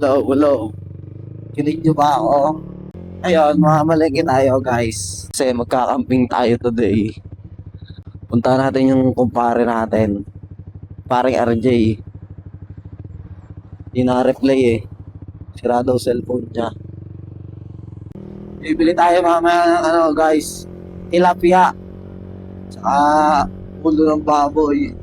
Hello, hello. Kinig nyo ba ako? Ayun, mamamalengke tayo guys. Kasi magkakamping tayo today. Punta natin yung kumpare natin. Paring RJ. Hindi na-reply eh. Sira daw cellphone niya. Bibili tayo mamaya ng ano guys. Tilapia. Saka ulo ng baboy.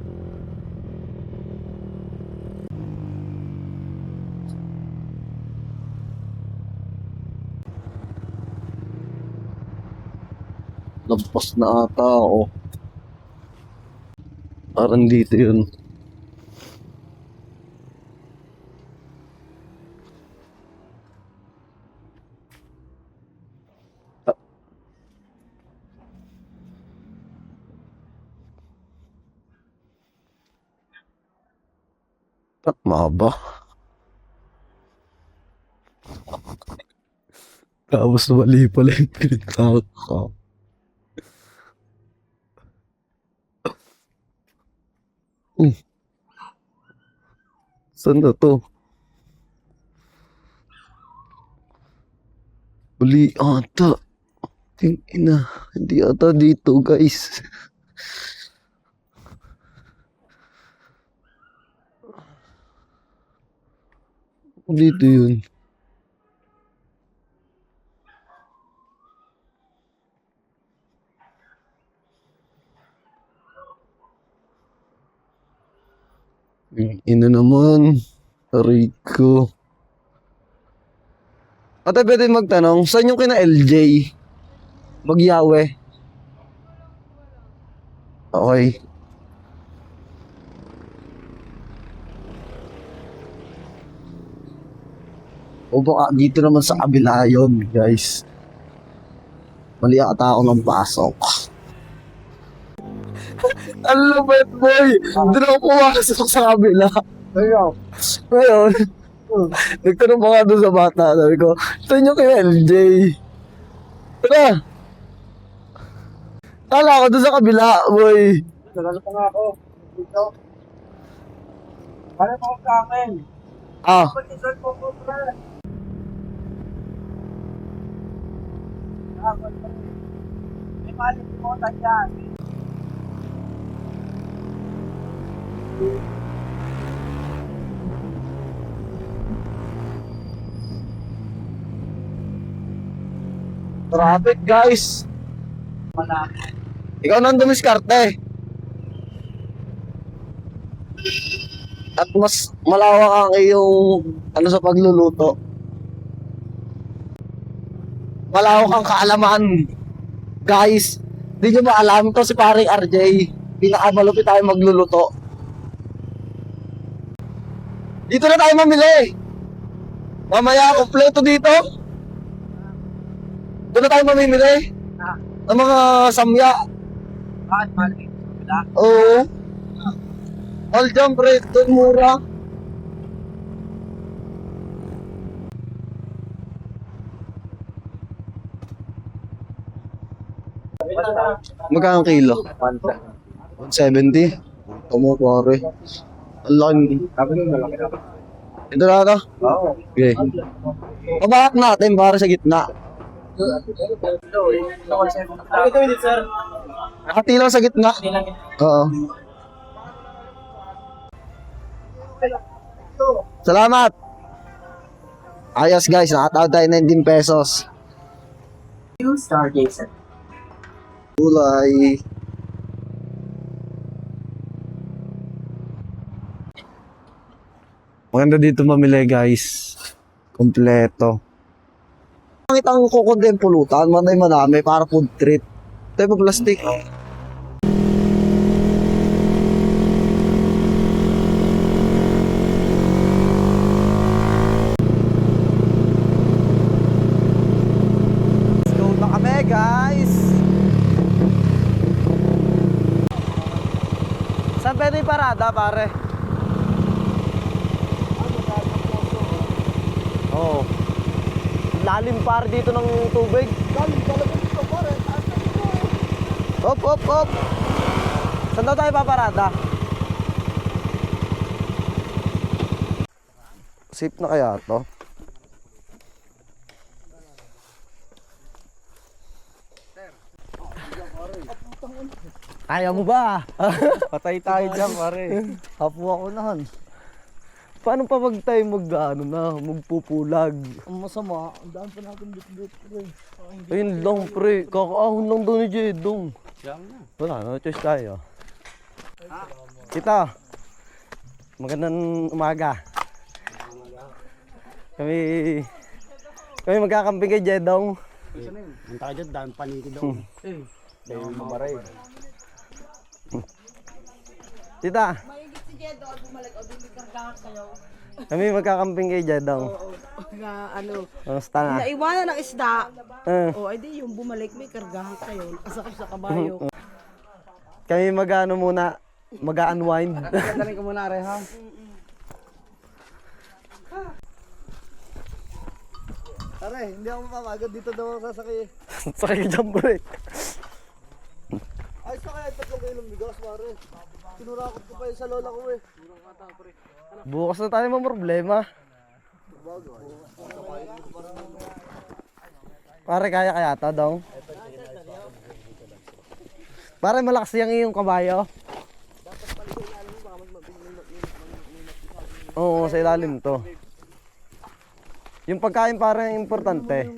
Lampas na ata ako. Parang dito yun. Takma ba? Tapos mali pala yung pinitawag ko. Saan na to? Mali ata. Tingina. Hindi ata dito guys. Dito yun. Ina naman. Aray ko. Ate, pwede magtanong, saan yung kina LJ? Magyawe. Okay. O baka dito naman sa kabila yun, guys. Mali ata ako ng pasok. Ano ba yun, boy? Doon ako pumasok sa kabila. Ngayon, nagtanong pa nga doon sa bata. Sabi ko, saan yung kina LJ? Tara! Kala ko doon sa kabila, boy. Nalala pa nga ako. Dito. Ano pa sa akin? Ah, Pag-isol po po, pre. May mali mo dyan. traffic, guys. Wala. Ikaw nang dumiskarte. At mas malawak ang iyong ano sa pagluluto. Malawak ang kaalaman. Guys, di nyo ba alam to si paring RJ? Pinakamalupit tayo magluluto. Dito na tayo mamili. Mamaya, kompleto dito. Doon na tayo mamimili. Ng mga samya. Bakit mali? Wala. Oo. All jump rate, doon mura. Magkano kilo? 170. Tamo pare. Ang laki. Sabi nung malaki na. Ito na ito. Oo. Okay. Pabahak natin para sa gitna. Ito yun, sir. Nakatilaw sa gitna. Oo. Salamat. Ayos guys, nakatawad tayo 19 pesos. Stargazer. Gulay. Maganda dito mamili guys. Kompleto. Pangit ang kukunti yung pulutan, manay-manami para food treat. Tayo pa plastic. Let's go na kami guys. Saan pwede yung parada pare? Oo. Lalim par dito ng tubig. Lalim talaga dito pare. Hop, hop, hop. Saan daw tayo paparada? Safe na kaya to? Kaya mo ba? Patay tayo dyan, pare. Hapo ako nahan. Paano pa pag tayo magpupulag? Ang masama, ang daan pa natin bit-bit. Ayun lang pre, kakaahon lang daw ni Jedong. Diyan na. Wala, no choice tayo. Kita, magandang umaga. Kami magkakamping kay Jedong. Ang tayo dyan, daan paniki doon. Dahil mabaray. Tita, Maigit si Jedo, bumalik o binikargahan kayo. kami magkakamping kay Jedong. Na ano, Kamusta na? naiwanan ng isda. Eh, O, edi yung bumalik, may kargahan kayo. Asakit sa kabayo. kami mag-ano muna, mag-unwind. Ganda ko muna, Are, ha? Pare, hindi ako mapapagod dito daw ako sasakay. Sakay ka dyan pre. Ay, sakay, 3 kilong bigas, pare. Sinurakot ko pa yun sa lola ko eh. Bukas na tayo problema. Pare, kaya to dong? Pare, malakas yung iyong kabayo. Oo, sa ilalim to. Yung pagkain parang importante.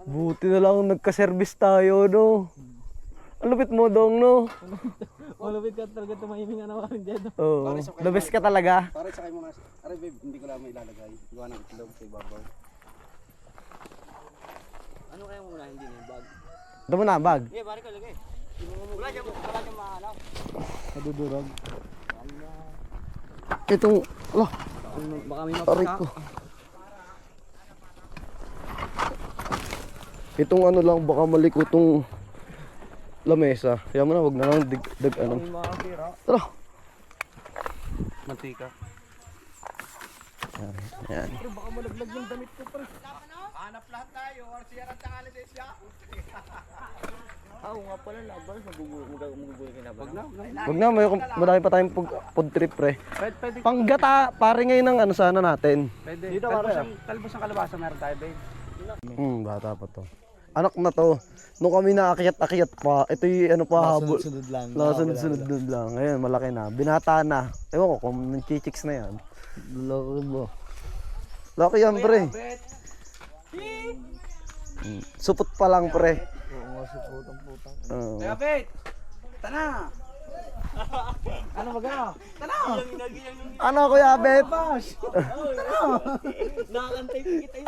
Buti na lang nagka-service tayo, no? Ang lupit mo, dong, no? Malupit ka talaga tumahiming na naman, Jedo. Oo, the best ka talaga. Pare, sakay mo na. Are, babe, hindi ko lang may ilalagay. Gawa ng itlog sa ibabaw. Ano kaya muna, hindi na yung bag? Ito mo na, bag. Eh, pare ko, lagay. Wala dyan maalaw. Nadudurog. Itong, ala, Baka may aray ko. Itong ano lang, baka maliko itong lamesa. Kaya mo na, wag na lang dig ano. Tara. Mantika. Ayan. Hanap lahat tayo, or siya ang tangali din siya. Oo nga pala, laban. Maguguloy ka na ba? Wag na, madami pa tayong food trip, pre. Pwede. Panggata, pare ngayon ng ano sana natin. Pwede. Dito, pare. Talbos ang kalabasa meron tayo, babe. Bata pa to. Anak na to. Nung kami naakyat-akyat pa, ito yung ano pa habol. Sunod lang. Nakasunod-sunod lang. Ngayon, malaki na. Binata na. Ewan ko kung nanchichicks na yan. Loko mo. Laki yan, pre. Supot pa lang, pre. Oo nga, putang-putang. Oo. Kaya, babe! Tana! Ano baga? Tana! Ano, Kuya Bet? Nakakantay pa kita yun.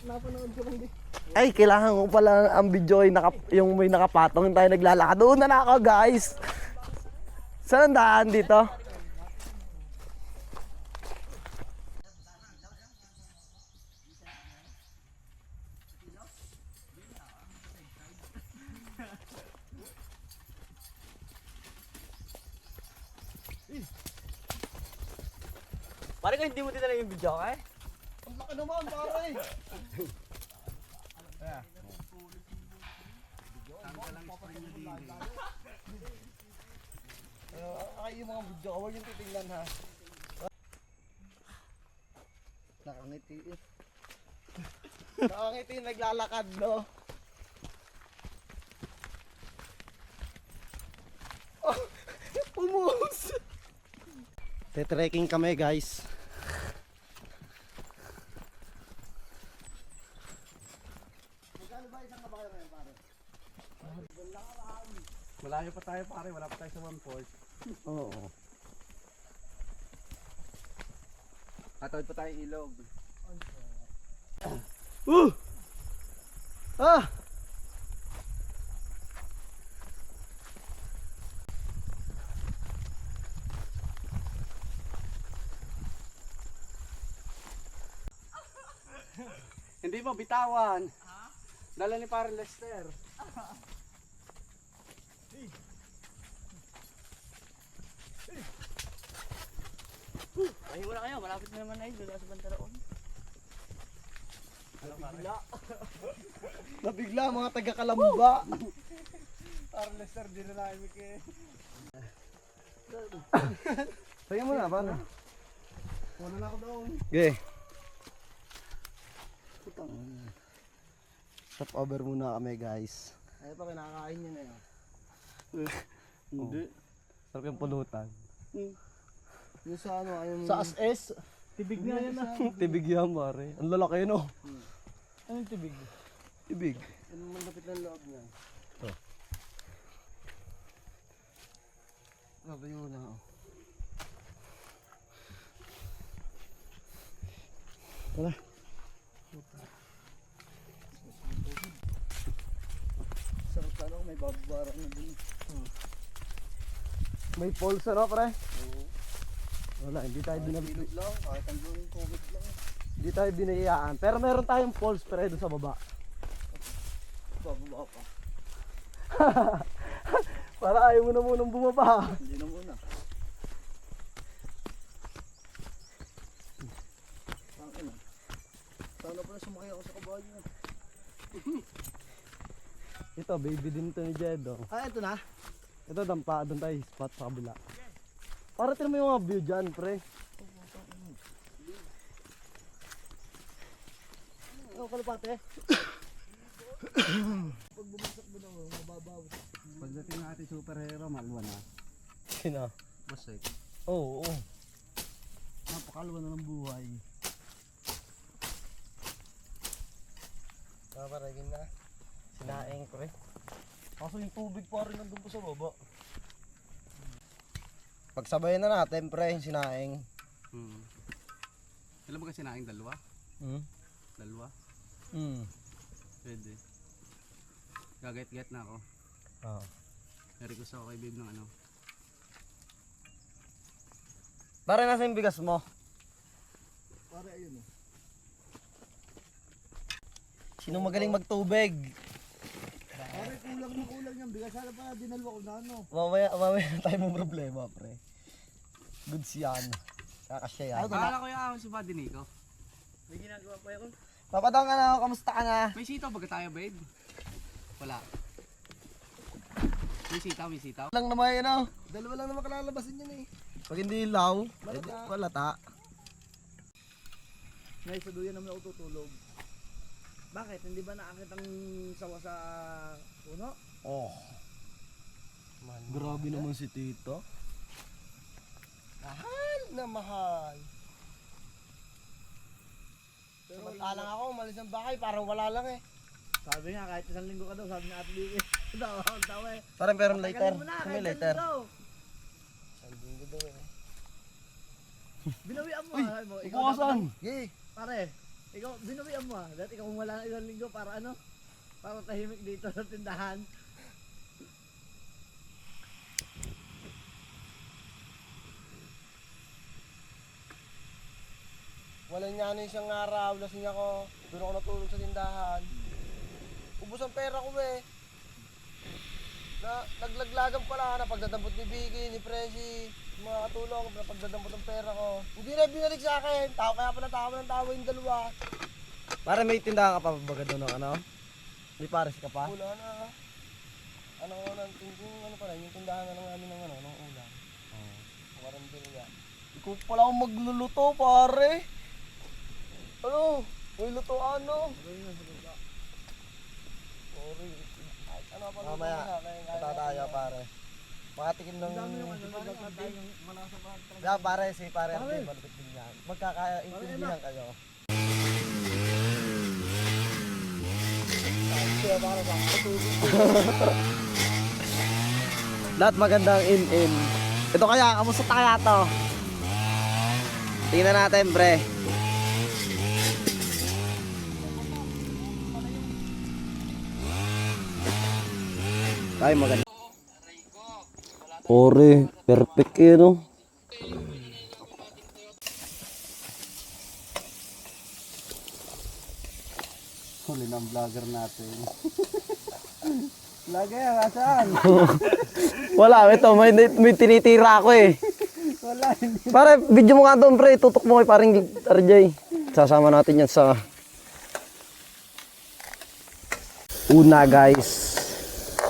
Napanood ko lang din. Ay, kailangan ko pala ang video ay yung may nakapatong tayo naglalakad. Doon na ako, guys. Saan ang daan dito? Pare ko, hindi mo dinala yung video, eh? Ang laki naman, pare. Ay, yung mga video, huwag yung titingnan, ha. Nakangiti eh. Nakangiti yung naglalakad, no? Oh, umuus! Te-trekking kami, guys. Malayo pa tayo, pare. Wala pa tayo sa 1/4. Oo. Katawid pa tayo ilog. Ah! Hindi mo bitawan. Dala ni pare Lester. Ay, wala kayo. Malapit na naman ay doon sa Bantaraon. Nabigla mga taga-Kalamba. parang Lester, di na naimik eh. Kaya mo na, para. Wala na ako doon. Okay. Stop over muna kami, guys. Ay pa, kinakain niya na yun. Hindi. Sarap yung pulutan. Yung sa ano, ayun. Sa as-es, tibig nga yan ah. Tibig yan, pare. Ang lalaki, no? Anong tibig? Tibig. Ano malapit ng loob niya? Grabe yun na. Tara. Sarap sana kung may bababarang na dun. May pulse na, pre? Wala, hindi tayo Bilog lang, kahit ang yung COVID lang. Hindi tayo binayaan. Pero meron tayong pulse, pre, doon sa baba. Bababa pa. Para ayaw mo na munang bumaba. Hindi na muna. Tangina. Sana pala sumakay ako sa kabayo. Ito, baby din to ni Jedo. Ah, ito na. Ito, dampa. Doon tayo spot sa kabila. Para tinan mo yung mga view dyan, pre. Ano kalapate? Pagdating natin superhero, malwa na. Sino? Basik. Oo, oo. Napakalwa na ng buhay. Paparagin na. Sinaing, pre. Kaso yung tubig pa rin nandun po sa baba. Pagsabayan na natin, pre, yung sinaing. Ilan ba kasi naing dalawa? Dalawa? Pwede. Gagayat-gayat na ako. Oo. Request ako kay babe ng ano. Pare, nasa yung bigas mo? Pare, ayun oh. Sino magaling magtubig? Pare, kulang yung bigas. Sana pa dinalwa ko na ano. Mamaya na tayo mong problema, pre. Goods yan. Kakasya yan. Akala ko yung ahon si Buddy Nico. May ginagawa pa yun. Papadang ka na, kamusta ka na? May sitaw baga tayo, babe? Wala. May sitaw. Lang naman yun, oh. Dalawa lang naman kalalabasin yun eh. Pag hindi ilaw, malata. Ngayon sa duyan naman ako tutulog. Bakit? Hindi ba nakakit ang sawa sa puno? Oh. Grabe naman si Tito. Mahal na mahal. Samantalang ako, umalis ng bahay, parang wala lang eh. Sabi nga, kahit isang linggo ka daw, sabi ni Ate Bibi. Tawa eh. Parang pero later. Tagal mo na, Kami kahit later. isang linggo. Isang linggo daw eh. Binawian mo Uy, ah. bukasan. Yay! Pare, ikaw, binawian mo ah. Dahil ikaw kung wala na isang linggo, para ano? Para tahimik dito sa tindahan. Wala niya ano isang araw, lasing ako. Doon ako natulog sa tindahan. Ubus ang pera ko eh. Naglaglagan pala na pagdadampot ni Vicky, ni Prezi, mga katulong, na pagdadampot ng pera ko. Hindi na binalik sa akin. Kaya pala tawa yung dalawa. Para may tindahan ka pa baga doon ng ano? May pares ka pa? Wala na. Ano pala, yung tindahan na lang namin ng ano, ng ulam. Oo. Maramdil yan. Ikaw pala akong magluluto, pare. Ano? May lutoan, no? Sorry. Ano pa mamaya, kata tayo, pare. Makatikim ng... Yeah, pare, si pare Arvin, malupit din yan. Magkakaintindihan kayo. Lahat magandang in-in. Ito kaya, kamusta kaya to? Tingnan natin, pre. Ay, maganda. Ore, perfect eh, no? Huli ng vlogger natin. Vlogger, asan? Wala, ito, may tinitira ako eh. Wala, hindi. Pare, video mo nga doon, pre. Tutok mo kay paring RJ. Sasama natin yan sa una, guys.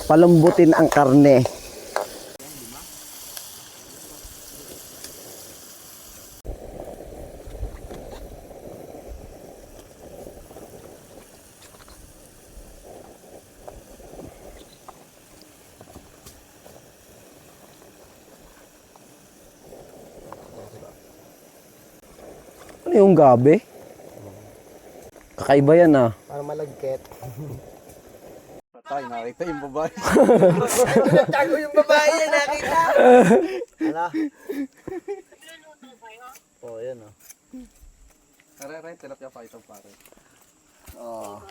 palambutin ang karne. Ano yung gabi? Kakaiba yan ah. Parang malagkit. Tay, nakita yung babae. Tago yung babae yan, nakita. Ala. Oh, yan oh. Kare-kare, tilapia pa ito pare. Oh.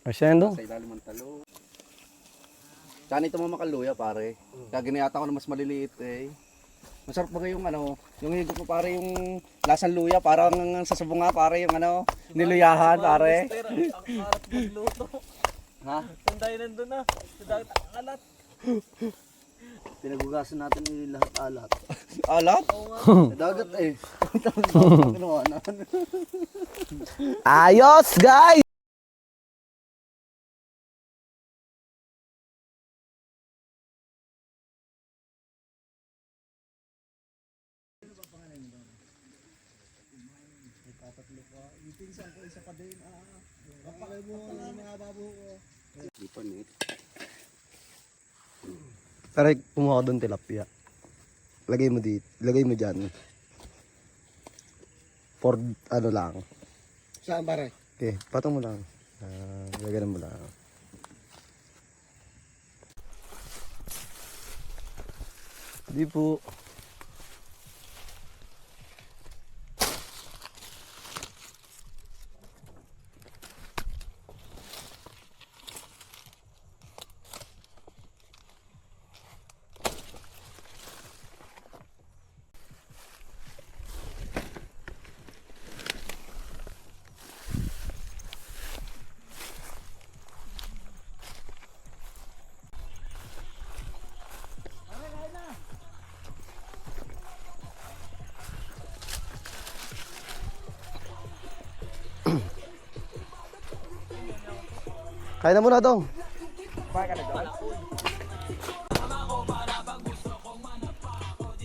Asya yan Sa ilalim ng talo. Saan ito mamakaluya pare? Kaya ginayata ko na mas maliliit eh. Masarap ba yung ano, yung higop ko pare yung lasang luya, parang sa sabunga pare yung ano, niluyahan pare. Ang harap magluto. Ha? Tanday nandun na. Dagat ang alat. Pinagugasan natin yung lahat alat. Alat? Dagat eh. Ginawa na. Ayos, guys! Pare, kumuha ka doon tilapia. Lagay mo dito. Lagay mo dyan. For ano lang. Saan pare? Okay, patong mo lang. Lagyan mo lang. Di po. Kaya na muna dong.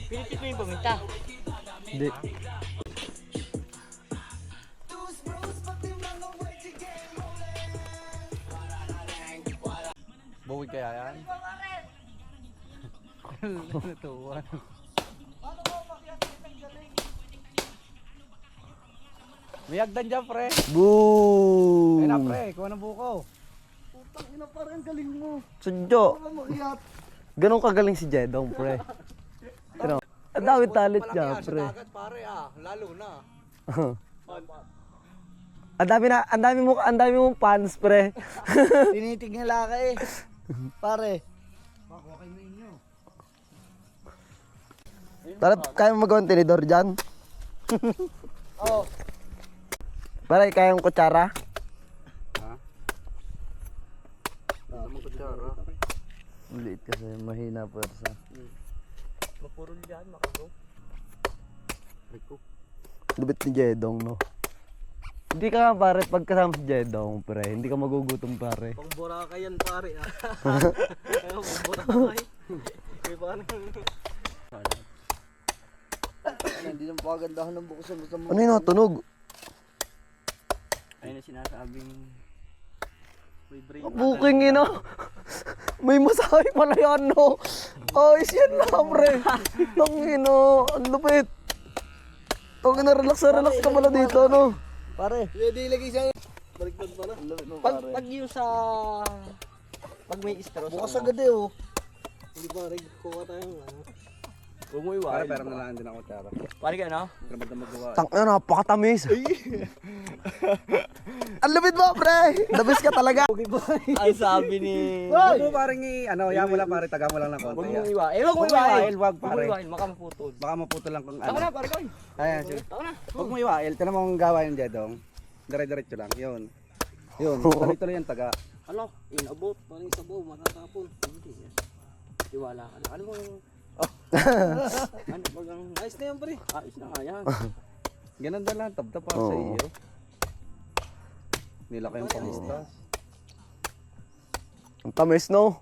Pinitit mo yung paminta. Hindi. Bawid kaya yan? Natuwa. May hagdan dyan pre. Boom! Ayun na pre, kuha ng buko. Putang ina parang galing mo. Sudyo. Parang makiyat. Ganun kagaling si Jedong, pre. Ano? Ang dami talent niya, pre. Dagat pare ah, lalo na. Ang dami mong fans, pre. Tinitig nila ka eh. Pare. Tara, kaya mo magawa ng tinidor dyan? Oh. Pare, kaya yung kutsara? Ang liit kasi, mahina pwersa. Mapurol dyan, makago. Lubit ni Jedong, no? Hindi ka nga, pare, pagkasama si Jedong, pre. Hindi ka magugutom, pare. Pang Boracay yan pare ah. Kaya pang Boracay. Kaya paano? Hindi nang pagandahan ng buko sa mo. Ano yung natunog? Ayun na sinasabing may brain. Booking yun, no? May masahe pala yan, no? Ayos yan na, pre. Tangino, ang lupit. Tangina, relax ka pala dito, no? Pare. Hindi ilagay siya. Baliktad pala. Pag yung sa pag may straw. Bukas agad eh oh. Hindi pare, kuha tayong ano. Huwag mo iwain. Pare, pero nalaan din ako tsara. Pare ka no? Gramad na magawa. Tangina, napakatamis. Ang lupit mo, pre. The best ka talaga. Ang sabi ni... Huwag mo parang ano, yan mo lang pare, taga mo lang ng konti. Huwag mo yan. iwain. Eh, huwag mo Huwag mo iwain. iwain, wag, Huwag mo pare. iwain, baka maputol. Baka maputol lang kung Taka ano. na, pare ko. Ayan, sige. Taka na. Huwag mo iwail, tinan mo kung gawa yung Jedong. Dire-diretso lang, yun. Yun, tuloy-tuloy yung taga. Ano? Inabot. Paling sabaw, matatapon. Hindi. Tiwala ka na. Ano mo yung... ano pag ang... Ayos na yan, pare. Ayos na nga yan. Ganun na lang, tabta para sa iyo. Nilaki yung pangistas. Ang tamis, no?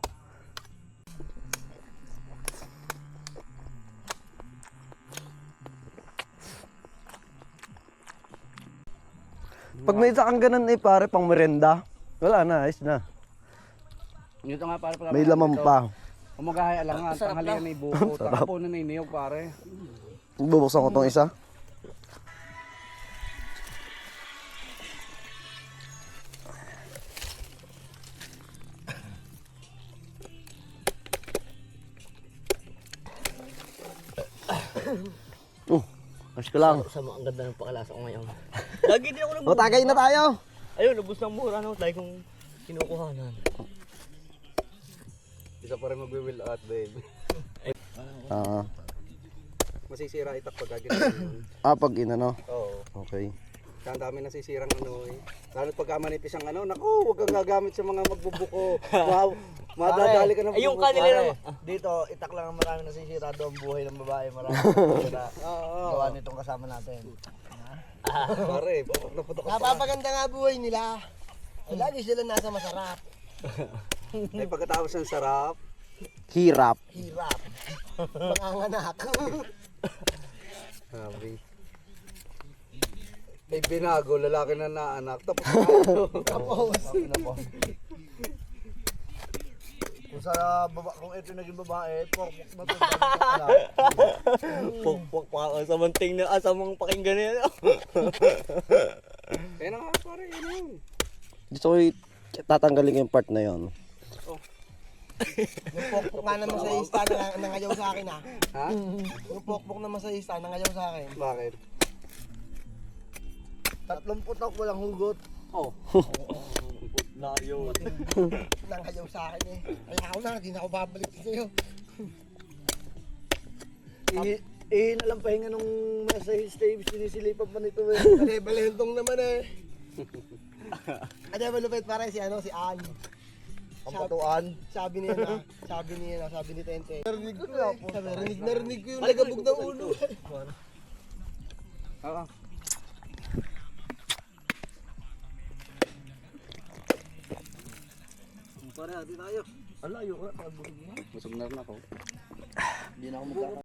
Pag may isa kang ganun pare, pang merenda, wala na, ayos na. Dito nga pare pala. May laman pa. Umagahaya lang nga. Tanghalian na ibuko. Tapo na iniyog pare. Bubuksan ko tong isa. Mas ko lang. Sama, ang ganda ng pakalasa ko ngayon. Lagi din ako nang O, tagay na tayo. Ayun, ubus ng mura, no? Tayo kong kinukuhanan. Isa pa rin mag-will out babe. Masisira itak pag gagawin yun. Pag inano. Oo. Okay. Kaya ang dami nasisirang ano eh. Lalo pagka manipis ang ano, naku, huwag kang gagamit sa mga magbubuko. Madadali ka ng Ay, yung bubuko, kanila pare. naman. Dito, itak lang ang marami nasisira doon ang buhay ng babae. Marami nasisira. Gawa nitong kasama natin. Pare, putok na putok. Napapaganda nga buhay nila. Ay, lagi sila nasa masarap. Ay, pagkatapos ng sarap. Hirap. Hirap. Panganganak. Sabi. May binago, lalaki na naanak. Tapos ano? Tapos. Kung sa kung ito naging babae, pokpok na ito. Pokpok pa ako sa manting na asamang pakinggan nila. Kaya na nga pare, yun yun. Gusto ko tatanggalin yung part na yon. Yung pokpok nga naman sa ista na nangayaw sa akin ha. Ha? Yung pokpok naman sa ista nangayaw sa akin. Bakit? 30 putok walang hugot. Oh. Layo. Nangayaw sa akin eh. Ayaw na, di na ako babalik sa'yo. Nalang pahinga nung nasa stage, sinisilipan pa nito eh. Balentong naman eh. Ano malupit pare si ano, si Ann. Pampatuan. Sabi niya, sabi ni Tente. Narinig ko na po. Narinig ko yung nagabog ng ulo. Oo. Pare, hati tayo. Ala, ayoko na. Busog na rin ako. Hindi na ako magkaka.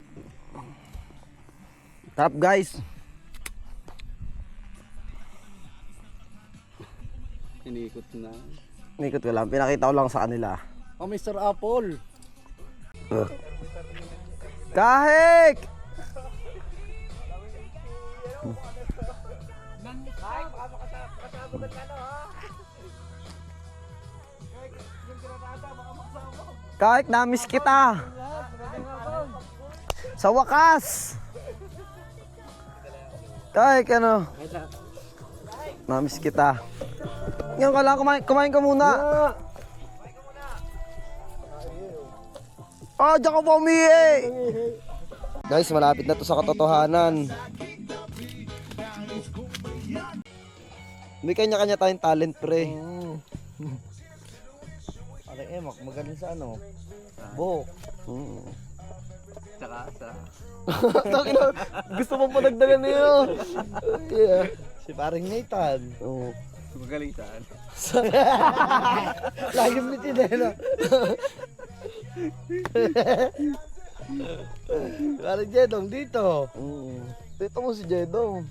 Tap guys. Iniikot na. Nikot ko lang. Pinakita ko lang sa kanila. Oh, Mr. Apple. Kahik! Kahik, namiss kita. Sa wakas. Kahik, ano? Namiss kita. Ngayon ka lang, kumain ka muna. Diyan ka pa umihi. Guys, malapit na to sa katotohanan. May kanya-kanya tayong talent, pre. Pare Emak, magaling sa ano? Bok. Saka. Gusto mong padagdagan niyo. Yeah. Si paring Nathan. Oo. Magaling saan? Lagi mo tinela. Paring Jedong dito. Dito mo si Jedong.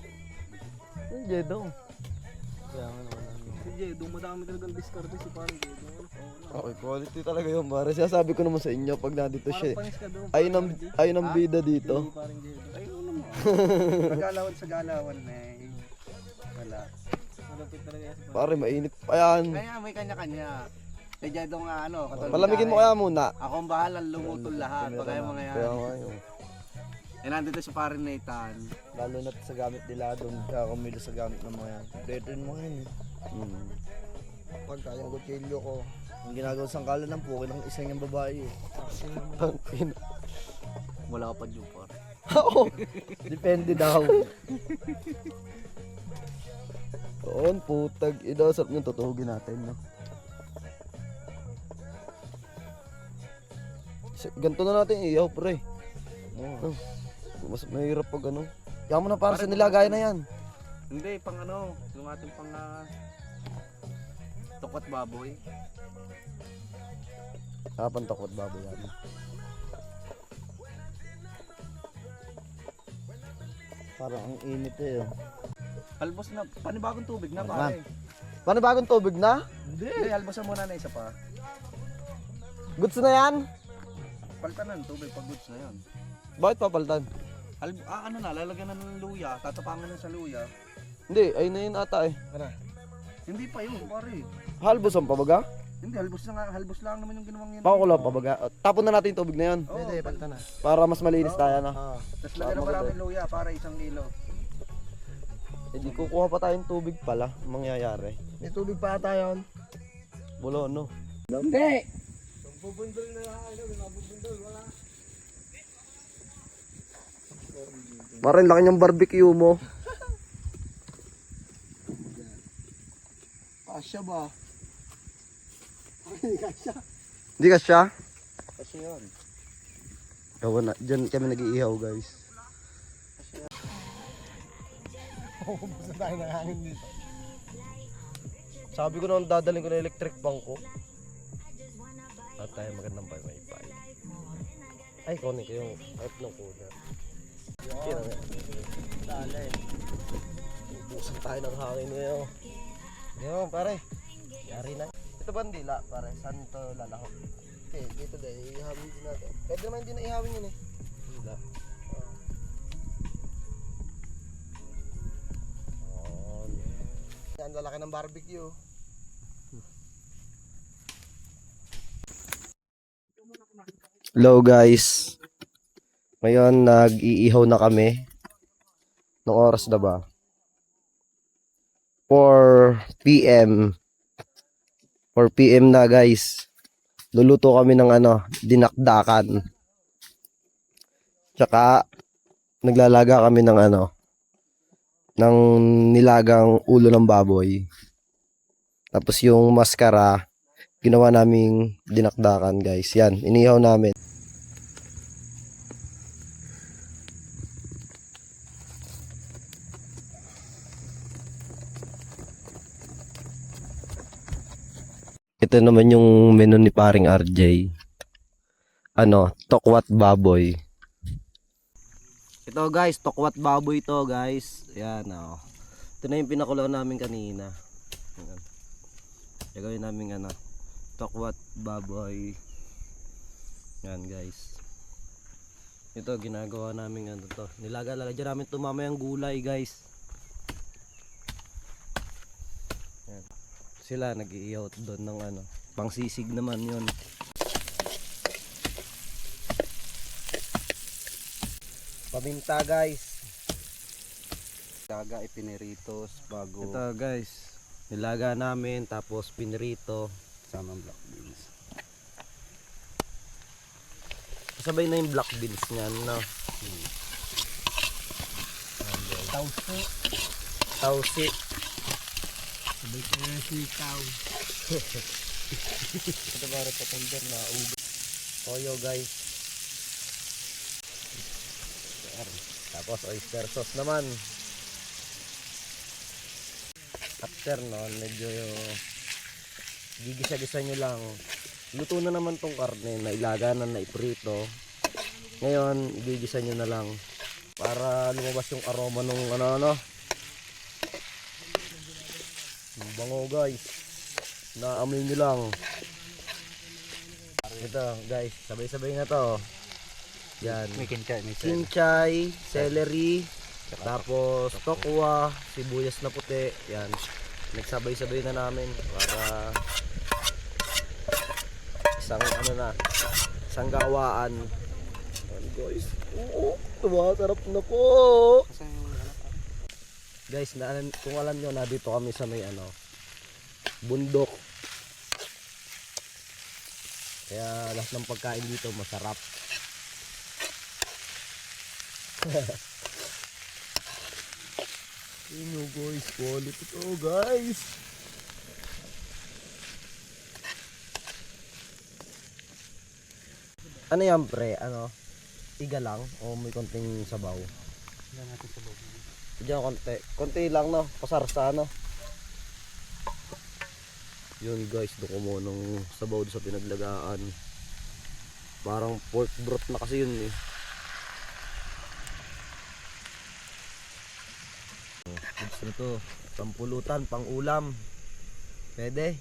Si Jedong. Si Jedo, madami talagang diskarte si parang Jedo. Okay, quality talaga yun, pare. Sasabi ko naman sa inyo pag nandito siya. Panis ka doon. Ayun ang bida dito. Parang Jedo. Ayun naman. Nagalawan sa galawan na eh. Wala. Malapit talaga yan si parang. Pare, mainit pa yan. Kaya may kanya-kanya. Si Jedo nga ano. katulad Palamigin mo dati. kaya muna. Akong bahala, lumutol lahat. Pagkaya mga yan. Kaya nga yun. Eh, nandito si parang Nathan. Lalo na sa gamit nila doon. Kaya kumilo sa gamit ng mga yan. Betin mo yun. Pagka yung kutsilyo ko, ang ginagawa sa kala ng pukin ng isang yung babae eh. Tangin. Wala ka pa Jupar. Oo. Depende daw. Doon, putag. Sarap niyong tutuhugin natin, no? Ganito na natin iyaw, pre. Oh. Mas mahirap pag ano. Kaya mo na para sa nilagay na yan. Hindi, pang ano. Yung ating pang Tokwat baboy. Kapan tokwat baboy yan. Parang ang init eh. Albos na, panibagong tubig na Ano pare. Paano bagong tubig na? Hindi, albosan muna na isa pa. Goods na yan? Palitan na ng tubig pag goods na yun. Bakit papalitan? Ano na, lalagyan na ng luya, tatapangan na sa luya. Hindi, ayun na yun ata eh. Hindi pa yun, pare. Halbusan pa baga? Hindi, halbos lang naman yung ginawang yun. Pakukulang pa baga? Tapon na natin yung tubig na yun. Oo, palitan na. Para mas malinis tayo na. Tapos lagyan na maraming luya para 1 kilo. Eh di kukuha pa tayong tubig pala, mangyayari. May tubig pa ata yun. Bulo no? Hindi. Parang laki niyang barbecue mo. Kasya ba? Hindi ka siya? Kasya yun. Gawa na, dyan kami nag-iihaw guys. Basta tayo ng hangin dito. Sabi ko naman dadaling ko na electric pang ko. At tayo magandang wifi. Ay, kunin ko yung pipe ng cooler. Kira nga. Dali. Ubusan tayo ng hangin ngayon. Ngayon pare. Yari na. Ito bandila pare. Saan ito lalahok? Okay, dito dahil ihawin din natin. Pwede naman din na ihawin yun eh. Hila. Yan, lalaki ng barbecue. Hello guys. Ngayon nag-iihaw na kami. Nung oras na ba? 4 PM. 4 PM na guys. Luluto kami ng dinakdakan. Tsaka naglalaga kami ng ng nilagang ulo ng baboy. Tapos yung maskara ginawa naming dinakdakan guys. Yan, inihaw namin. Ito naman yung menu ni paring RJ. Tokwat baboy. Ito guys, tokwat baboy to guys. Ayan Ito na yung pinakulo namin kanina. Ayan. Gagawin namin tokwat baboy. Yan guys. Ito ginagawa namin to. Lalagyan namin ito mamayang gulay guys. Yan. Sila nag-iihaw doon ng pangsisig naman yun. Paminta guys. Daga ipiniritos bago Ito guys, nilaga namin tapos pinirito. samang black beans. Kasabay na yung black beans niyan, no? Tausi. Tausi. Sabay ko na sitaw. Ito ba rin patender na ugo. Toyo guys. Tapos oyster sauce naman. After nun, medyo gigisa-gisa nyo lang. Luto na naman tong karne na ilaga na iprito. Ngayon, gigisa nyo na lang para lumabas yung aroma nung Ang bango guys. Naamoy nyo lang. Ito guys, sabay-sabay na to. Yan. May kinchay, may Kinchay, celery, tapos tokwa, sibuyas na puti. Yan. Nagsabay-sabay na namin para isang gawaan. Yan guys. Oo, sarap na po. Guys, kung alam nyo na dito kami sa may bundok. Kaya lahat ng pagkain dito masarap. Yun guys, quality to guys. Ano yan pre? Iga lang o may konting sabaw? Wala natin sa loob. Diyan konti. Konti lang no, pasarsa Yun guys, doon ko mo nung sabaw sa pinaglagaan. Parang pork broth na kasi yun eh. Goods na to. Pampulutan, pang ulam. Pwede?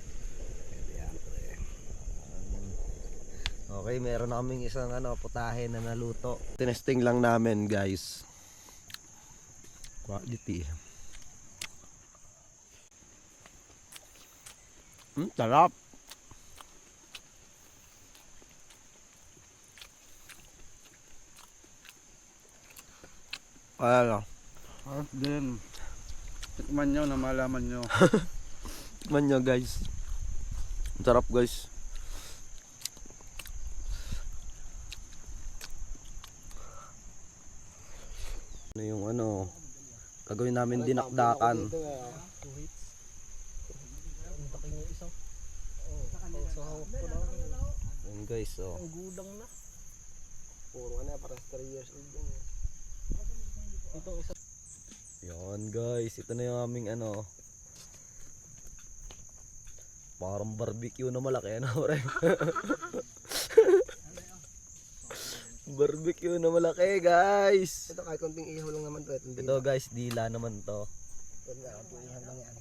Okay, meron na kaming isang putahe na naluto. Tinesting lang namin guys. Quality. Sarap. Ano? Harap din. Tikman nyo na malaman nyo. Tikman nyo guys. Ang sarap guys. Ano yung gagawin namin dinakdakan. Ayun guys, oh. Gudang na. Puro parang 3 years old yan. Yan guys, ito na yung aming parang barbecue na malaki pre. Barbecue na malaki guys. Ito kahit konting ihaw lang naman to. Ito guys, dila naman to. Konting ihaw lang yan.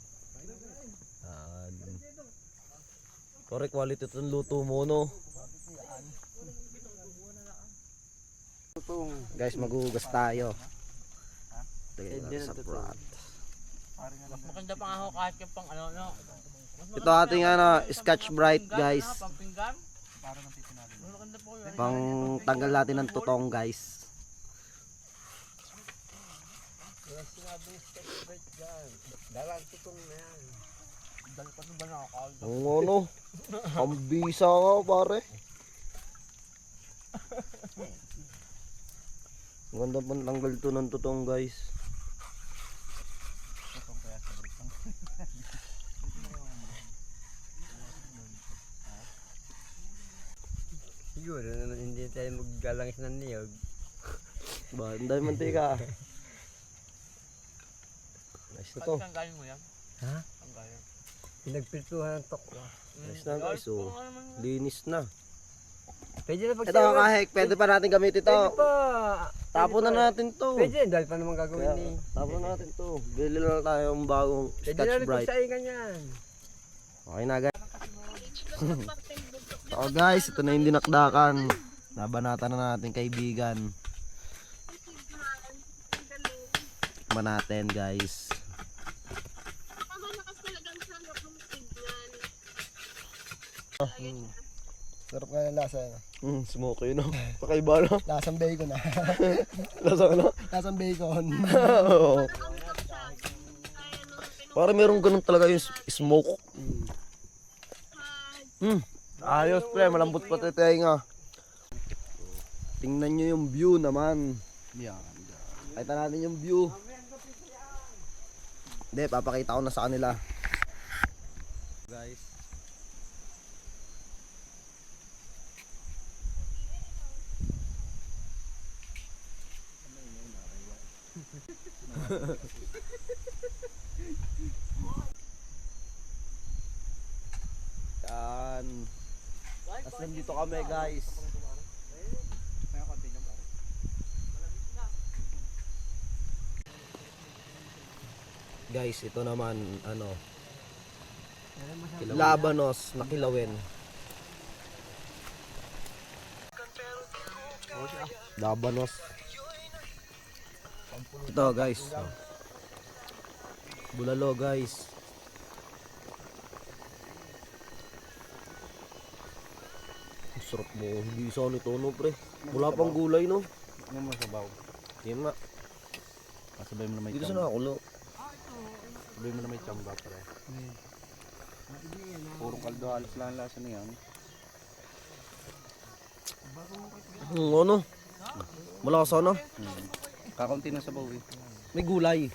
Correct quality itong luto mo no. Guys, maghuhugas tayo. Lagay sa prat. Mas maganda pa nga ako kahit yung pang no. Ito ating Scotch Brite guys. Pampinggan. Mas maganda po yun. Pang tanggal natin ng tutong guys. Dalang tutong na yan. Dahil pa ba nakakal? Ang ang bisa nga pare. Ang ganda pang tanggal to ng tutong guys. Siguro hindi tayo maggalangis ng niyog. Ba, ang dami mantika. Nice na to. Ang galing mo yan? Ha? Ang galing. Pinagpirtuhan ng tokwa. Nice na guys, oh. Linis na. Pwede na pag Ito kahek, pwede pa natin gamitin ito. Pwede pa. Tapon na natin to. Pwede, dahil pa naman gagawin ni. Tapon na natin to. Bili lang tayo ng bagong Pwede Scotch na rin Brite. pagsaingan yan. Okay na guys. So guys, ito na yung dinakdakan. Nabanatan na natin kaibigan. Tikman natin guys. Sarap nga ng lasa. Smoky no. Pakaiba no. Lasang bacon na. Lasang ano? Lasang bacon. Oo. Para meron ganun talaga yung smoke. Ayos pre, malambot pa tayo nga. Tingnan nyo yung view naman. Yan. Kita natin yung view. Hindi, papakita ko na sa kanila. Guys. Yan. Tapos nandito kami guys. Guys, ito naman Labanos na kilawin. Labanos. Ito guys. Bulalo guys. Ang sarap mo. Hindi sa nito no pre. Wala pang gulay no. Ano mo sabaw? Yan na. Pasabay mo na may Dito sa tsamba. nakulo. Sabay mo na may tsamba pre. Puro kaldo halos lang ang lasa na yan. Ano? Malakas ano? Kakaunti na sabaw eh. May gulay.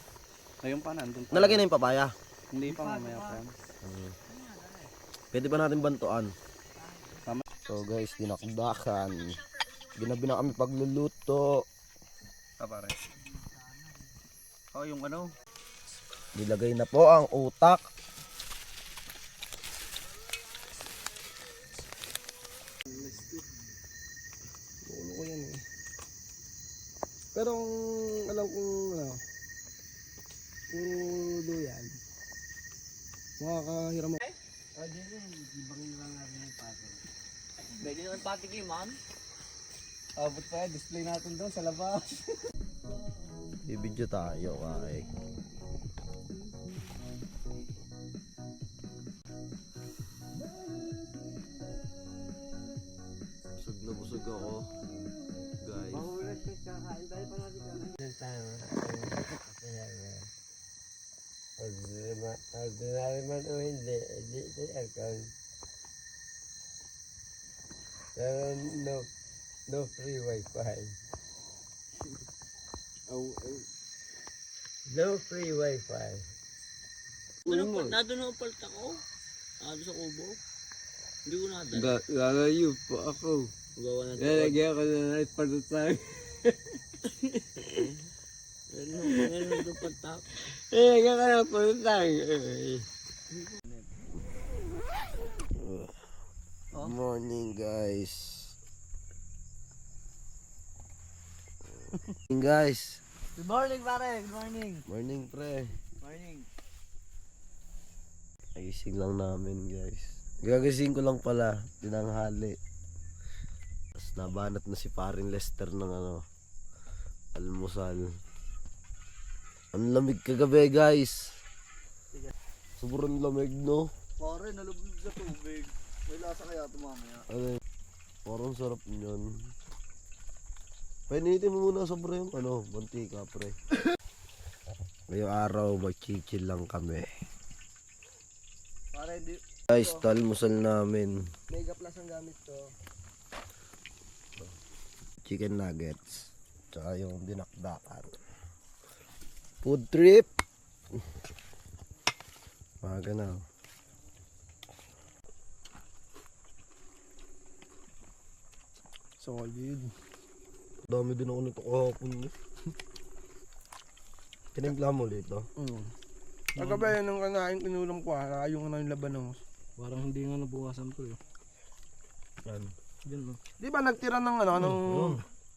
Ngayon pa nandun pa. Nalagay na yung papaya. Hindi pa mamaya pa yan. Pwede ba natin bantuan? Tama. So guys, dinakdakan. Ginabi na kami pagluluto. Pare. Oh, yung ano? Nilagay na po ang utak. Pero kung alam kong ano, puro duyan, makakahiram ako. Pwede naman patikim, ma'am. Abot pa yan, display natin doon sa labas. Bibidyo tayo, kay. Busog na busog ako. Guys. Ordinary man o hindi sa aircon. Pero no free wifi. No free wifi. Nado na palta ko. Nado sa kubo. Hindi ko nadala. Lalayo po ako. Gawa na ito. Lalagyan ko na ng palutang. Ano ito palta? Lalagyan ko ng palutang. Good morning, guys. Guys. Good morning, pare. Good morning. Morning, pre. Morning. Nagising lang namin, guys. Gagising ko lang pala, tinanghali. Tapos nabanat na si parin Lester ng ano, almusal. Ang lamig kagabi, guys. Sobrang lamig, no? Pare, nalubog sa tubig. May lasa kaya ito mamaya. Ano, parang sarap yun. Painitin mo muna sobra yung ano, mantika, pre. Ngayong araw, mag-chill lang kami. Pare, di, Guys, talmusal namin. Mega Plus ang gamit to. Chicken nuggets. Tsaka yung dinakdakan. Food trip! Maga na. Solid. Dami din ako nito kahapon. Tinimpla mo ulit, no? Kagabi nung kanain kinulam ko yung ano yung labanos. Parang hindi nga nabukasan to eh. Yan. Yan no. Di ba nagtira ng ano,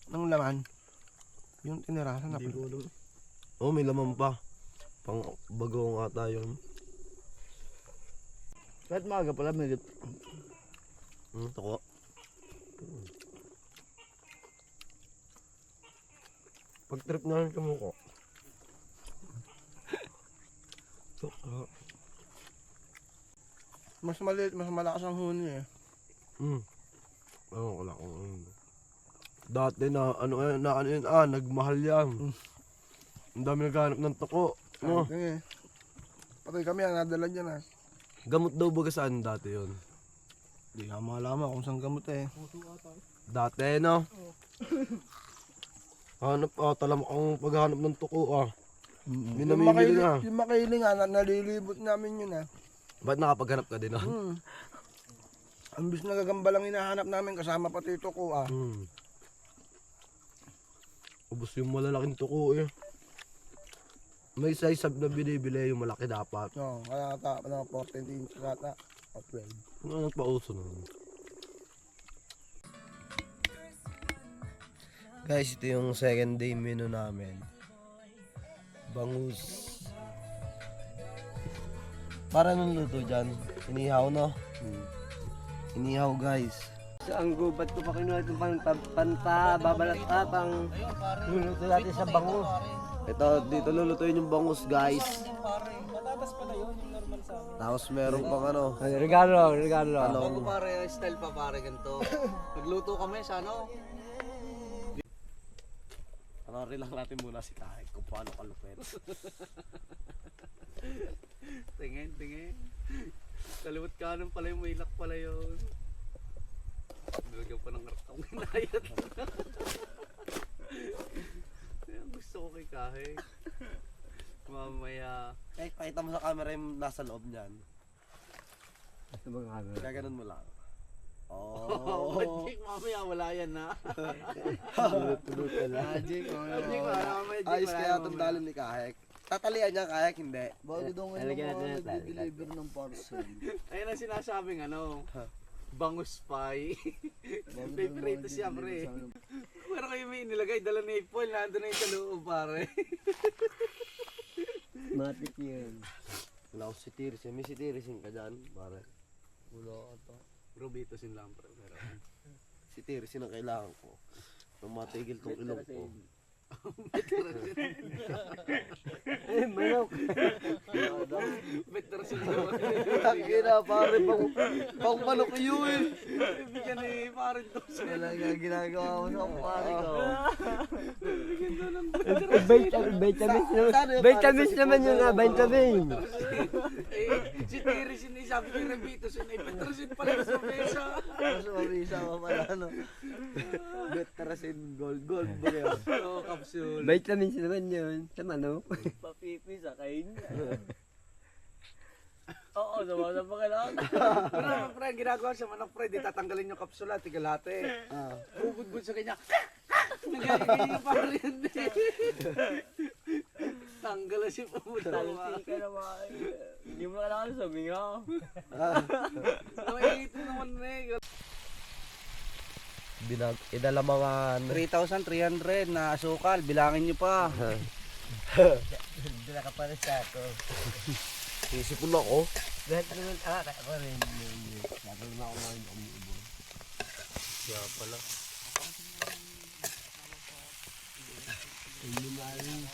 ng laman? Yung tinira, sana Hindi ko alam. Oh, may laman pa. Pang bagong ata yun. Kahit maaga pala may Toko. Pag trip na rin kamuko. mas maliit, mas malakas ang huni eh. Ano ko lang kung ano. Dati na, nagmahal yan. Ang dami naghanap ng toko. No? Sige. Patay kami ang nadala dyan ah. Gamot daw baga saan dati yun? Hindi nga malaman kung saan gamot eh. Dati, no? Hanap, talamak ang paghanap ng toko, Minamimili na. Yung makailing nalilibot namin yun ah. Ba't nakapaghanap ka din, Ambis na gagamba lang hinahanap namin kasama pati ito ko ah. Ubus yung malalaking toko, May size na binibili, yung malaki dapat. No, kaya ata, 14 inches ata. O 12. Ano nagpauso nun? Guys, ito yung second day menu namin. Bangus. Para nung luto dyan? Inihaw, no? Inihaw, guys. Ang gubat ko pa kinuha itong pantababalat pang luluto natin sa bangus. Ito, dito lulutuin yung bangus, guys. Tapos meron pang ano. Regalo. Talong. Pare, style pa pare ganito. Nagluto kami sa ano. Panoorin lang natin muna si Kahit kung paano kalupit. Tingin. Kaliwat kanan pala yung may ilak pala yun. Nilagyan pa ng rakang kinayat. Yan, gusto ko kay Kahe. Mamaya. Kahit pakita mo sa camera yung nasa loob niyan. Kaya ganun mo lang. Oh, Magic, mamaya wala yan na. Magic, Magic, Ayos kaya itong dalo ni Kahek. Tatalian niya Kahek, hindi. Bago daw ngayon mga nag-deliver ng parcel. Ayun ang sinasabing ano. Bangus pie. May prito siya, pre. Pero kayo may inilagay, dala ni Paul, nandun na yung sa loob, pare. Matik yan. Wala akong sitirisin. May sitirisin ka dyan, pare. Wala ka to. Bro, bitosin lang, pre. Pero, Sitirisin ang kailangan ko. Nang matigil tong ilong ko. Manok. better sin naman. Lagi na, pare. Pang manok iyo eh. Bigyan ni pare to. Wala nga ginagawa mo sa pare ko. Vitamins naman yun nga, vitamin. Si Terry sin sabi ni Rebito sin better sin pala sa mesa. Mas mabisa ka pala, no? Betrasin gold ba yun? Oo, capsule. Vitamins naman yun. Sa manok. Papipi sa kain. Oo, naman pa kailangan. Pero naman, pre, ang ginagawa sa manok, pre, di tatanggalin yung kapsula, tigalate. Bubudbud sa kanya. Nagagay yung pare yun eh. Tanggal na siya pumutawa. ka naman. Hindi mo kailangan sabihin nga. Nakikita naman eh. Idala mga 3,300 na asukal, bilangin nyo pa. Hindi na ka pala sa ako. isipon ako. Dahil naman, ako rin. Sabi naman ako ngayon umiibon. Kaya pala. Hindi maring.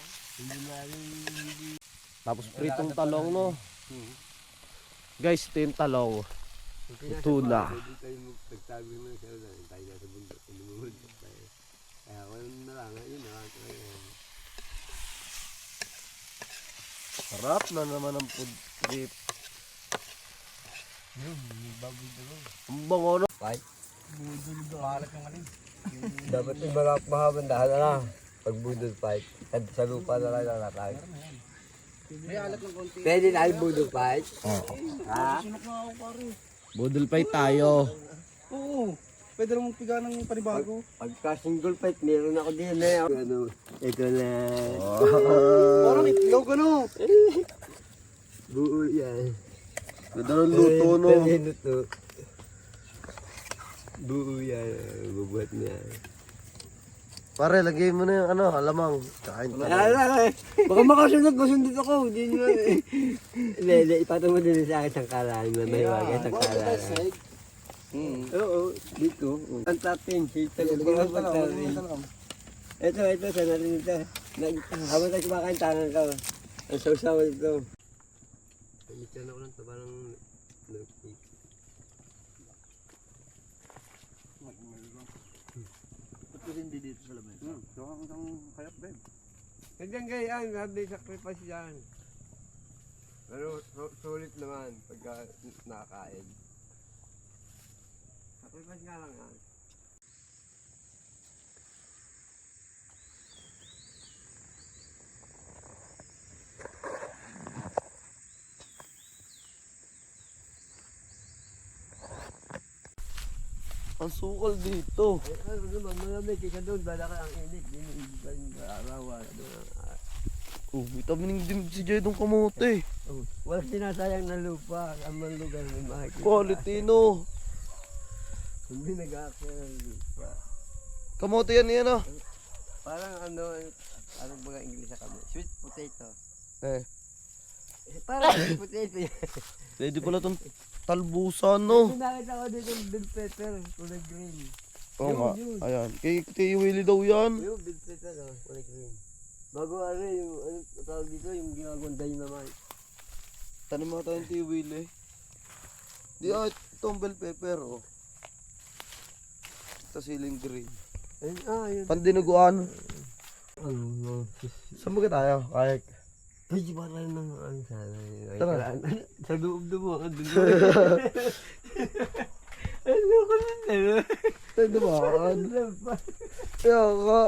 Tapos pritong talong, no? Guys, ito yung talong. Tuna. Pagtabi mo siya lang, tayo na sa bundok, lumulunod tayo. Kaya wala na lang, yun na lang. Sarap na naman ang food trip. Ang bango, no? Dapat yung mga mahabandahan na. Pag budol fight, sa lupa na lang nakakain. May alat ng konti. Pwede na yung budol fight? Ha? Budol fight tayo. Oo, pwede naman piga ng panibago. Pagka single fight, meron ako din eh. Ano, ito na. Parang itlog ano. Buo yan. Ganda ng luto, no? Luto. Buo yan. Bubuhat niya. Pare, lagay mo na yung ano, alamang. Kain tayo. Baka makasunod, masundot ako. Hindi nyo eh. Hindi, ipatong mo din sa akin sa kalaan. May wagay sa kalaan. Oo, dito. Ang tapin, sita ko ba ang tapin? Ito, sana rin ito. Habang tayo kumakain, tangan ka. Ang sausaw ito. Pagkita na ko ng taba ng Hindi dito sa lamin. So, ang kayap, babe. Hanggang gayaan, may sacrifice yan. Pero sulit naman pagka nakakain. Sacrifice nga lang yan. Ang sukal dito. Ano naman, malamig ka doon, bala ka ang init. Hindi pa yung araw. Oh, vitamin din si Jay dong kamote. Walang sinasayang na lupa. Ang mga lugar may makikita. Quality, no? Hindi nag-aakya ng lupa. Kamote yan, yan, ah. Parang ano mga English sa kami? Sweet potato. Eh, Parang sweet potato yan. pwede pala itong talbusan, no? Nakita ko dito yung bell pepper, kulay green. Oo nga, ayan. Kay Willie daw yan. Yung bell pepper, kulay green. Bago yung tawag dito, yung ginagawang dynamite. Tanim mo tayo yung Willie. Di, itong bell pepper, oh. Ito siling green. Ayun. Pandinuguan. Ano? Saan ba tayo? Kahit. Ay, parang nang ano sana. Tara. Sa loob na mo. Ano ko na Tayo dumaan. Kaya ka.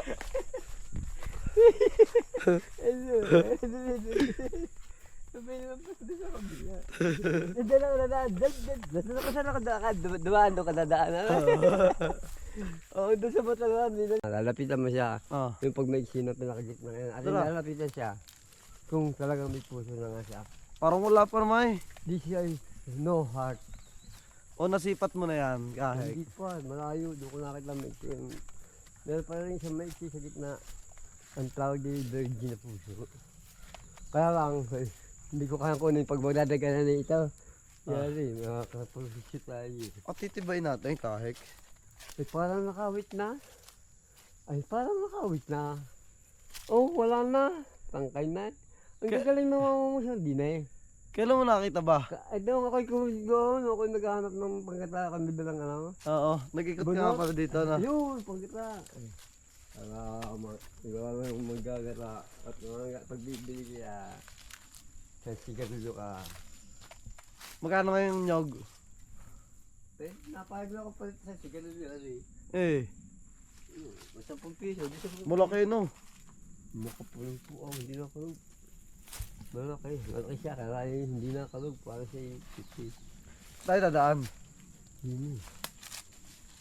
Sabay naman pa sa kabila. Dadala ko na daan. Dadala ko saan ako dumaan doon ka dadaan. Oo, doon sa Batangan. Lalapitan mo siya. Ah. Yung pag may sino pinakagit mo yan. At Tara. lalapitan siya. Kung talagang may puso na nga siya. Parang wala pa naman eh. This guy is no heart. O nasipat mo na yan, kahit. Hindi pa, malayo. Doon ko nakita may itim. Meron pa rin isang maiksi sa gitna. Ang tawag din virgin na puso. Kaya lang, hindi ko kaya kunin pag magdadaganan na ito. Yari, makakapag-shoot tayo. At titibay natin kahit. Ay, parang nakawit na. Oh, wala na. Tangkay na. Ang gagaling na mamamasyal din eh. Kailan mo nakita ba? Ay, doon ako'y naghahanap ng pangkata kami dalang ano. Oo, nag-ikot ka nga pala dito na. Yun, pangkata. Siguro yung magagata at pagbibili kaya sa sigatulo ka. Magkano ngayon yung nyog? Napahag na ako palit sa sigatulo eh. Eh, Basta 10 piso. malaki no. Makapulong po ako, hindi na kalog. Malaki siya, kaya hindi na kalog para sa 50. Tayo dadaan. Hindi.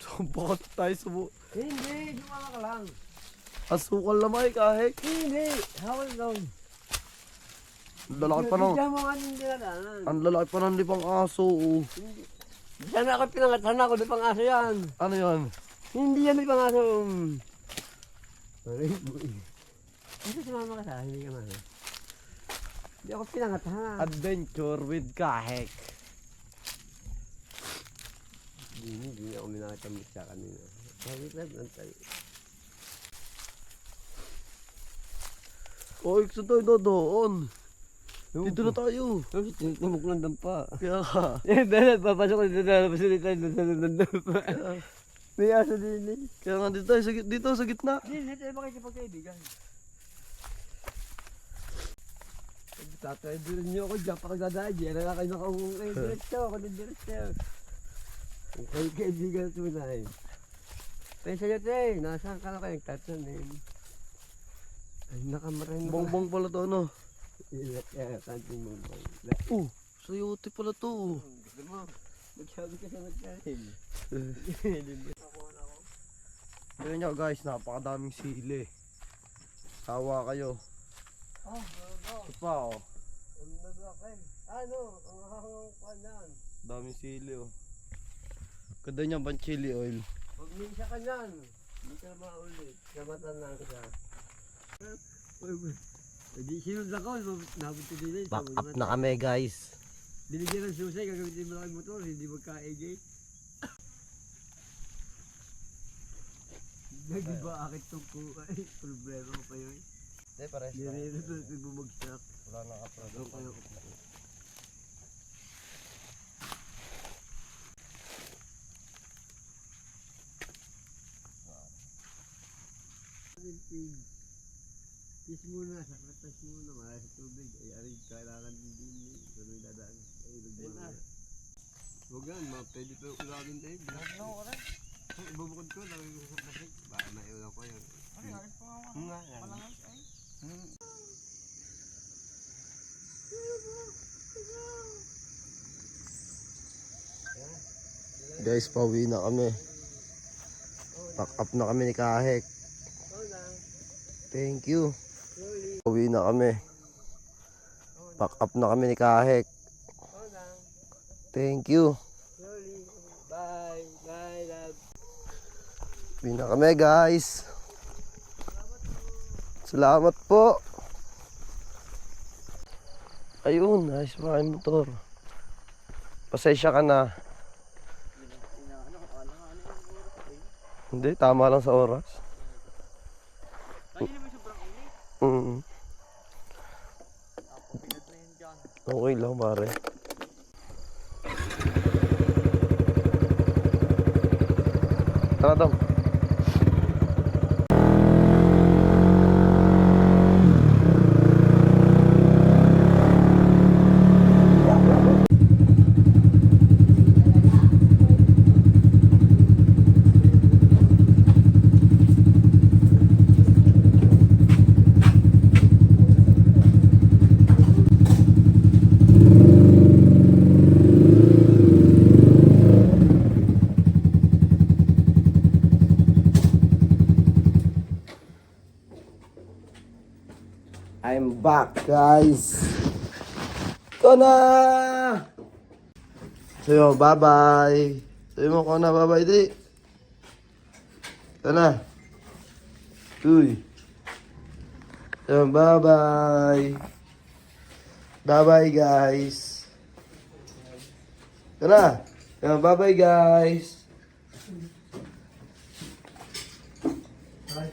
Sumpot tayo subo. Hindi, sumama ka lang. Asukal naman kahit. Hindi, hawal daw. Ang lalaki pa ng... Diyan mo nga yung dinadaanan. Ang lalaki pa ng lipang aso. Oh. Sana ako pinangat, sana ako di pang aso yan. Ano yan? Hindi yan di pang aso. Aray, boy. Kasi sumama ka sa akin, hindi ka man. Hindi ako pinangat ha. Adventure with kahek. Hindi ako minakamit siya kanina. Bakit lang tayo? Oy, saan tayo doon? Dito na tayo. Timok lang dampa. Kaya ka. Dahil papasok ko dito na pasunod tayo ng dampa. May aso din eh. Kaya nga dito tayo, dito sa gitna. Hindi tayo makikipagkaibigan. Tatay din niyo ako dyan pa kagdadaan. Diyan na kayo nakaungong kayo. Diretso ako ng diretso. Ang kayo kaibigan tunay. Tayo sa'yo tayo. Nasaan ka na kayong tatanim? Ay nakamaray na. Bongbong pala to, no? Ilat kaya kanting bongbong. Oh, sayote pala to. Gusto mo? Magsabi ka sa nagkain. Tignan nyo guys, napakadaming sili. Sawa kayo. Ito pa oh. Ang nagkakay. Ano? Ang hangang panan. Daming sili oh. Ganda niya bang chili oil? Pag minsa ka yan. Hindi ka maulit. Kamatan lang ka siya. Hindi sinunod ako. Nabunti din eh. Back up na kami guys. Binigyan ng susay. Gagamitin mo lang yung motor. Hindi magkaigay. Hindi ba akit itong ay problema ko pa yun? Hindi, pares Hindi rin ito bumagsak. Wala na ka-product. Doon kayo ko. Tis muna, sa katas muna, mara sa tubig. Ay, aray, kailangan din kung may dadaan. Ay, ilog mo. Huwag yan, pwede pa ulagin tayo. Ano ko rin? Ibubukod ko, lagay ko sa plastic. Baka naiulang ko yun. Ano, ayos pa nga. Nga, yan. Malangay ay. Guys, pauwi na kami. Pack up na kami ni Kahek. Thank you. Pauwi na kami. Pack up na kami ni Kahek. Thank you. Bye. Bye, love. Pauwi na kami guys. Salamat po. Ayun, ayos pa kayo motor. Pasensya ka na. Hindi, tama lang sa oras. Okay lang pare. Tara Dom. I'm back guys. Ito na! Sayo, bye-bye. Sayo mo ko na, bye-bye, di. Ito na. Uy. Sayo, bye-bye. Bye-bye, guys. Ito na. Sayo, bye-bye, guys.